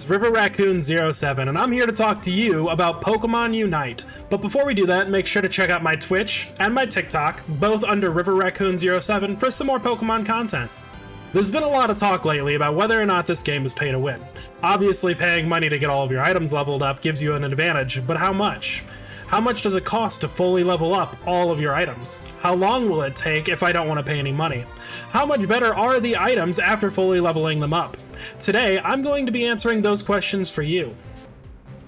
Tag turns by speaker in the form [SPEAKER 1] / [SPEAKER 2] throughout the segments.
[SPEAKER 1] River Raccoon 07, and I'm here to talk to you about Pokémon Unite. But before we do that, make sure to check out my Twitch and my TikTok, both under River Raccoon 07, for some more Pokemon content. There's been a lot of talk lately about whether or not this game is pay to win. Obviously, paying money to get all of your items leveled up gives you an advantage, but how much? How much does it cost to fully level up all of your items? How long will it take if I don't want to pay any money? How much better are the items after fully leveling them up? Today, I'm going to be answering those questions for you.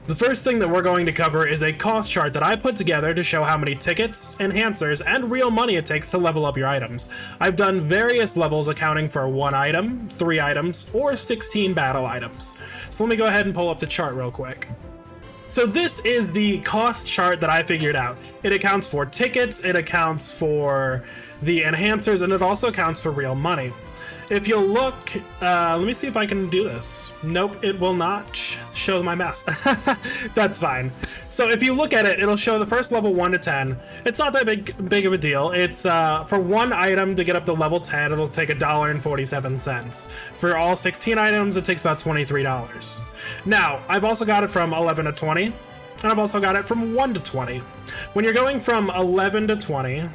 [SPEAKER 1] The first thing that we're going to cover is a cost chart that I put together to show how many tickets, enhancers, and real money it takes to level up your items. I've done various levels accounting for 1 item, 3 items, or 16 battle items. So let me go ahead and pull up the chart real quick. So this is the cost chart that I figured out. It accounts for tickets, it accounts for the enhancers, and it also accounts for real money. If you'll look, let me see if I can do this. Nope, it will not show my mess. That's fine. So if you look at it, it'll show the first level 1 to 10. It's not that big of a deal. It's for 1 item to get up to level 10, it'll take $1.47. For all 16 items, it takes about $23. Now, I've also got it from 11 to 20, and I've also got it from 1 to 20. When you're going from 11 to 20,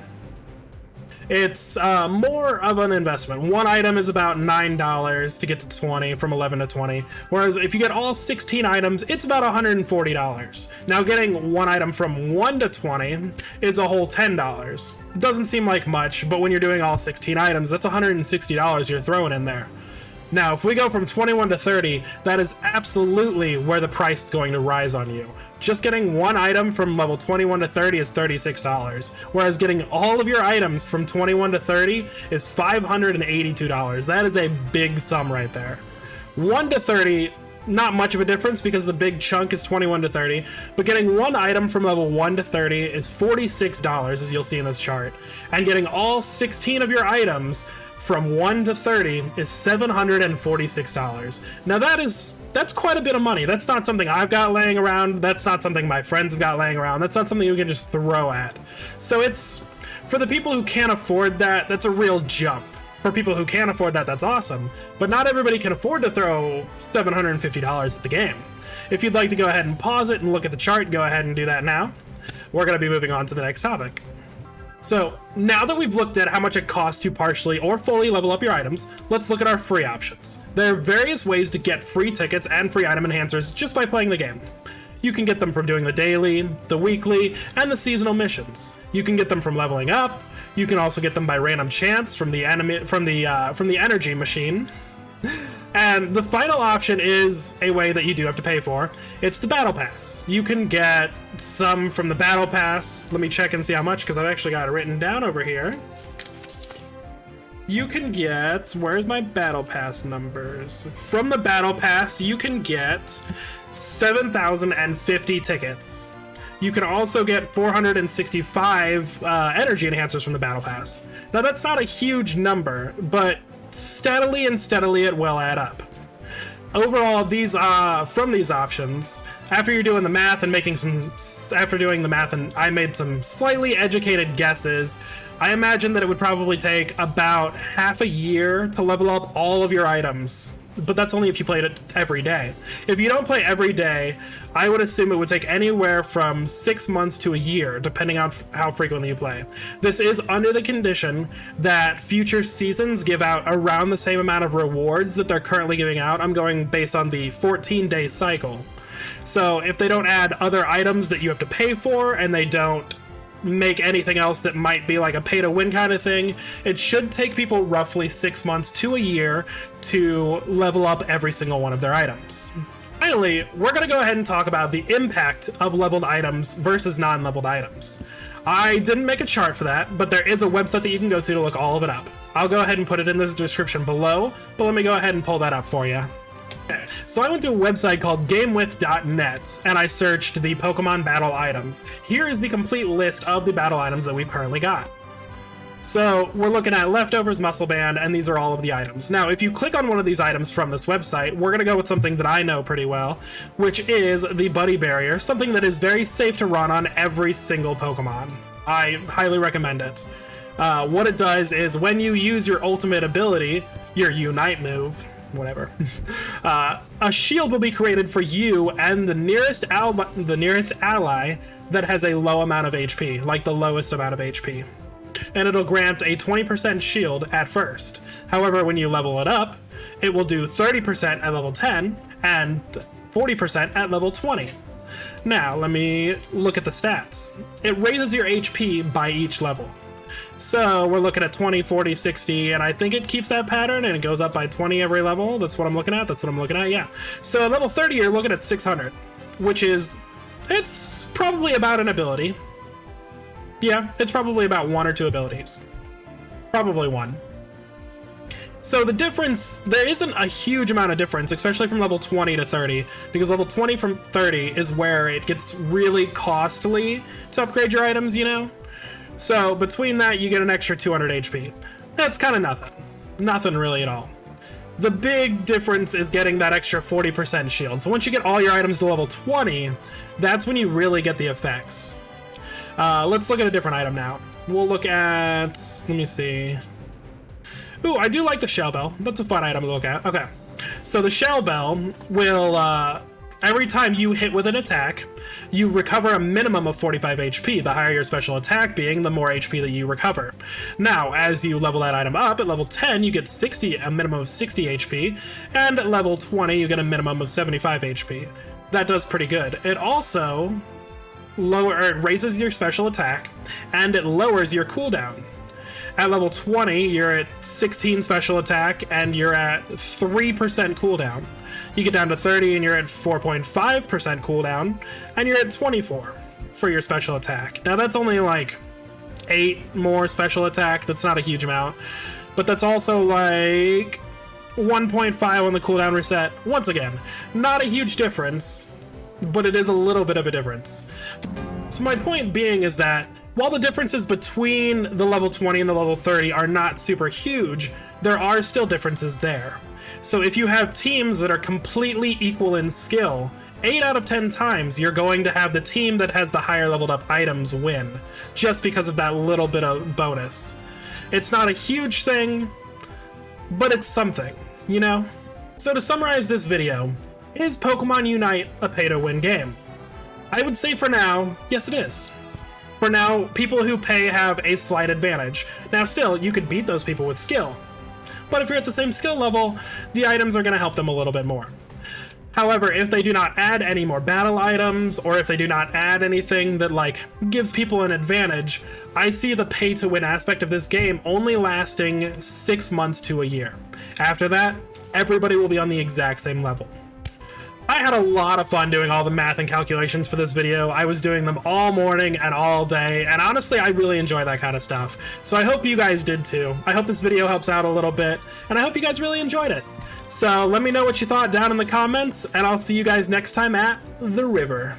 [SPEAKER 1] it's more of an investment. 1 item is about $9 to get to 20 from 11 to 20. Whereas if you get all 16 items, it's about $140. Now getting 1 item from 1 to 20 is a whole $10. Doesn't seem like much, but when you're doing all 16 items, that's $160 you're throwing in there. Now, if we go from 21 to 30, that is absolutely where the price is going to rise on you. Just getting 1 item from level 21 to 30 is $36, whereas getting all of your items from 21 to 30 is $582. That is a big sum right there. 1 to 30, not much of a difference because the big chunk is 21 to 30, but getting 1 item from level 1 to 30 is $46, as you'll see in this chart. And getting all 16 of your items from 1 to 30 is $746. Now that's quite a bit of money. That's not something I've got laying around. That's not something my friends have got laying around. That's not something you can just throw at. So it's, for the people who can't afford that, that's a real jump. For people who can afford that, that's awesome. But not everybody can afford to throw $750 at the game. If you'd like to go ahead and pause it and look at the chart, go ahead and do that now. We're going to be moving on to the next topic. So, now that we've looked at how much it costs to partially or fully level up your items, let's look at our free options. There are various ways to get free tickets and free item enhancers just by playing the game. You can get them from doing the daily, the weekly, and the seasonal missions. You can get them from leveling up. You can also get them by random chance from the energy machine. And the final option is a way that you do have to pay for. It's the Battle Pass. You can get some from the Battle Pass. Let me check and see how much, because I've actually got it written down over here. You can get... Where's my Battle Pass numbers? From the Battle Pass, you can get 7,050 tickets. You can also get 465 energy enhancers from the Battle Pass. Now, that's not a huge number, but steadily it will add up. Overall, from these options, after you're doing the math and I made some slightly educated guesses, I imagine that it would probably take about half a year to level up all of your items. But that's only if you played it every day. If you don't play every day, I would assume it would take anywhere from 6 months to a year, depending on how frequently you play. This is under the condition that future seasons give out around the same amount of rewards that they're currently giving out. I'm going based on the 14-day cycle. So if they don't add other items that you have to pay for, and they don't make anything else that might be like a pay-to-win kind of thing, it should take people roughly 6 months to a year to level up every single one of their items. Finally, we're going to go ahead and talk about the impact of leveled items versus non-leveled items. I didn't make a chart for that, but there is a website that you can go to look all of it up. I'll go ahead and put it in the description below, but let me go ahead and pull that up for you. So I went to a website called gamewith.net and I searched the Pokemon battle items. Here is the complete list of the battle items that we've currently got. So we're looking at Leftovers, Muscle Band, and these are all of the items. Now, if you click on one of these items from this website, we're going to go with something that I know pretty well, which is the Buddy Barrier, something that is very safe to run on every single Pokemon. I highly recommend it. What it does is when you use your ultimate ability, your Unite move, whatever. A shield will be created for you and the nearest ally that has a low amount of HP, like the lowest amount of HP. And it'll grant a 20% shield at first. However, when you level it up, it will do 30% at level 10 and 40% at level 20. Now, let me look at the stats. It raises your HP by each level. So we're looking at 20, 40, 60, and I think it keeps that pattern and it goes up by 20 every level. That's what I'm looking at. Yeah. So at level 30, you're looking at 600, which is, it's probably about an ability. Yeah, it's probably about 1 or 2 abilities. Probably 1. So the difference, there isn't a huge amount of difference, especially from level 20 to 30, because level 20 from 30 is where it gets really costly to upgrade your items, you know? So between that, you get an extra 200 HP. That's kind of nothing. Nothing really at all. The big difference is getting that extra 40% shield. So once you get all your items to level 20, that's when you really get the effects. Let's look at a different item now. We'll look at, let me see. Ooh, I do like the shell bell. That's a fun item to look at. Okay. So the shell bell will, every time you hit with an attack, you recover a minimum of 45 HP, the higher your special attack being, the more HP that you recover. Now, as you level that item up, at level 10, you get a minimum of 60 HP, and at level 20, you get a minimum of 75 HP. That does pretty good. It also it raises your special attack, and it lowers your cooldown. At level 20, you're at 16 special attack, and you're at 3% cooldown. You get down to 30, and you're at 4.5% cooldown, and you're at 24 for your special attack. Now, that's only like 8 more special attack. That's not a huge amount, but that's also like 1.5 on the cooldown reset. Once again, not a huge difference, but it is a little bit of a difference. So my point being is that while the differences between the level 20 and the level 30 are not super huge, there are still differences there. So if you have teams that are completely equal in skill, 8 out of 10 times you're going to have the team that has the higher leveled up items win, just because of that little bit of bonus. It's not a huge thing, but it's something, you know? So to summarize this video, is Pokemon Unite a pay-to-win game? I would say for now, yes it is. For now, people who pay have a slight advantage. Now still, you could beat those people with skill. But if you're at the same skill level, the items are going to help them a little bit more. However, if they do not add any more battle items, or if they do not add anything that, like, gives people an advantage, I see the pay-to-win aspect of this game only lasting 6 months to a year. After that, everybody will be on the exact same level. I had a lot of fun doing all the math and calculations for this video. I was doing them all morning and all day, and honestly, I really enjoy that kind of stuff. So I hope you guys did too. I hope this video helps out a little bit, and I hope you guys really enjoyed it. So let me know what you thought down in the comments, and I'll see you guys next time at the river.